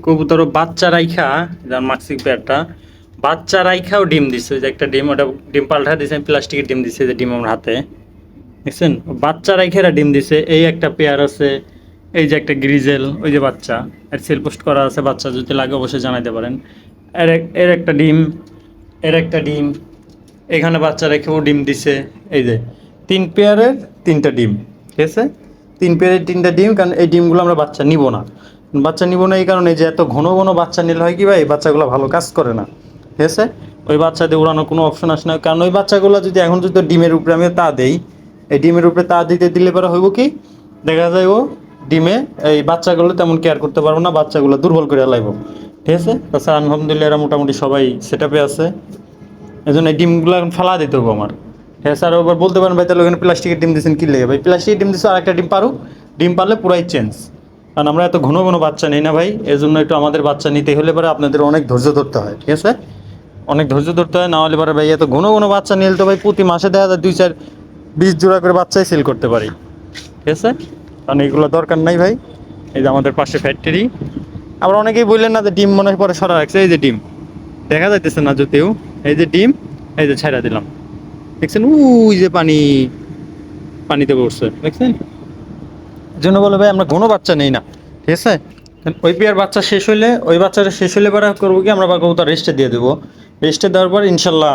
কবুতর বাচ্চা রাইখা যার মাক্সিক পেয়ারটা বাচ্চা রাইখাও ডিম দিছে, ওই যে একটা ডিম, ওটা ডিম পাল্টা দিছে, প্লাস্টিকের ডিম দিছে, যে ডিম আমার হাতে দেখছেন, বাচ্চা রাইখেরা ডিম দিছে। এই একটা পেয়ার আছে, এই যে একটা গ্রিজেল, ওই যে বাচ্চা, এর সেল পোস্ট করা আছে, বাচ্চা যদি লাগে অবশ্যই জানাইতে পারেন। এর একটা ডিম, এর একটা ডিম, এখানে বাচ্চা রেখেও ডিম দিছে। এই যে 3 পেয়ারের 3টা ডিম, ঠিক আছে, 3 পেয়ারের 3টা ডিম। কারণ এই ডিমগুলো আমরা বাচ্চা নিব না, বাচ্চা নিব না এই কারণে যে এত ঘন ঘন বাচ্চা নিলে হয় কি ভাই, এই বাচ্চাগুলো ভালো কাজ করে না, ঠিক আছে। ওই বাচ্চা দিয়ে উড়ানোর কোনো অপশন আসে না, কারণ ওই বাচ্চাগুলো যদি এখন যদি ডিমের উপরে আমি তা দেই, এই ডিমের উপরে তা দিলে পরে হইব কি, দেখা যায় ও ডিমে এই বাচ্চাগুলো তেমন কেয়ার করতে পারবো না, বাচ্চাগুলো দুর্বল করে লাইব, ঠিক আছে। তাছাড়া আলহামদুলিল্লাহ এরা মোটামুটি সবাই সেট আপে আছে, এই জন্য এই ডিমগুলো এখন ফালা দিতে হবে আমার। হ্যাঁ স্যার, ওবার বলতে পারেন ভাই তাহলে ওখানে প্লাস্টিকের ডিম দিয়েছেন কী লেগে, ভাই প্লাস্টিকের ডিম দিচ্ছে আর একটা ডিম পারুক, ডিম পারলে পুরাই চেঞ্জ। কারণ আমরা এত ঘন ঘন বাচ্চা নিই না ভাই, এই জন্য একটু আমাদের বাচ্চা নিতে হলে পরে আপনাদের অনেক ধৈর্য ধরতে হয়, ঠিক আছে, অনেক ধৈর্য ধরতে হয়, না হলে পরে ভাই এত ঘন ঘন বাচ্চা নিলে তো ভাই প্রতি মাসে দেখা যায় 2-4-20 জোড়া করে বাচ্চাই সেল করতে পারি, ঠিক আছে। কারণ এইগুলো দরকার নাই ভাই। এই যে আমাদের পাশে ফ্যাক্টরি, আবার অনেকেই বললেন না যে ডিম মনে হয় পরে সরা রাখছে, এই যে ডিম দেখা যাইতেছে না যদিও, এই যে ডিম, এই যে ছাইড়া দিলাম, দেখছেন ওই যে পানিতে পড়ছে দেখছেন। এই জন্য বলে ভাই আমরা কোনো বাচ্চা নেই না, ঠিক আছে। ওই পেয়ার বাচ্চা শেষ হইলে, ওই বাচ্চাটা শেষ হইলে পরে করবো কি, আমরা বা কবুতর রেস্টে দিয়ে দেবো, রেস্টে দেওয়ার পর ইনশাল্লাহ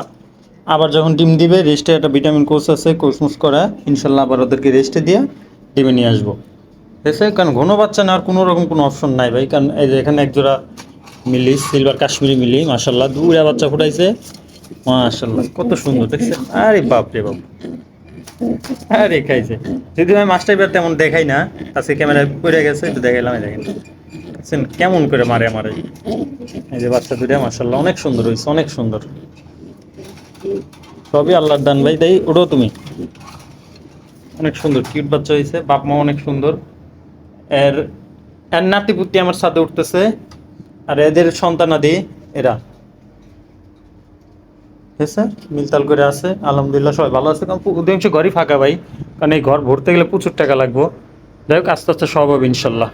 আবার যখন ডিম দিবে, রেস্টে একটা ভিটামিন কোর্স আছে, কোর্সমুস করা, ইনশাল্লাহ আবার ওদেরকে রেস্টে দিয়ে ডিমে নিয়ে আসবো, ঠিক আছে। কারণ ঘন বাচ্চা নেওয়ার কোনো রকম কোনো অপশন নাই ভাই। কারণ এই যে এখানে একজোড়া মিলি, সিলভার কাশ্মীরি মিলি, মাশাল্লাহ দুইটা বাচ্চা ফুটাইছে, মাশাল্লাহ কত সুন্দর দেখছেন। আরে বাপ রে বাপ, আরে খাইছে। যদি আমি মাস্টার এবার তেমন দেখাই না, আজকে ক্যামেরায় পড়ে গেছে, একটু দেখাইলাম, দেখেন দেখছেন কেমন করে মারে আমারে। এই যে বাচ্চা দুইটা মাশাল্লাহ অনেক সুন্দর হয়েছে, অনেক সুন্দর, সবই আল্লাহর দান ভাই। তাই ওঠো তুমি, অনেক সুন্দর কিউট বাচ্চা হয়েছে, বাপ মা অনেক সুন্দর। এর এর নাতিপুতি আমার সাথে উঠতেছে, আর এদের সন্তানাদি এরা, ঠিক আছে, মিলতাল করে আছে, আলহামদুলিল্লাহ সবাই ভালো আছে। কারণ অধিকাংশ ঘরই ফাঁকা ভাই, কারণ এই ঘর ভরতে গেলে প্রচুর টাকা লাগবে। যাই হোক আস্তে আস্তে সব হবে ইনশাল্লাহ।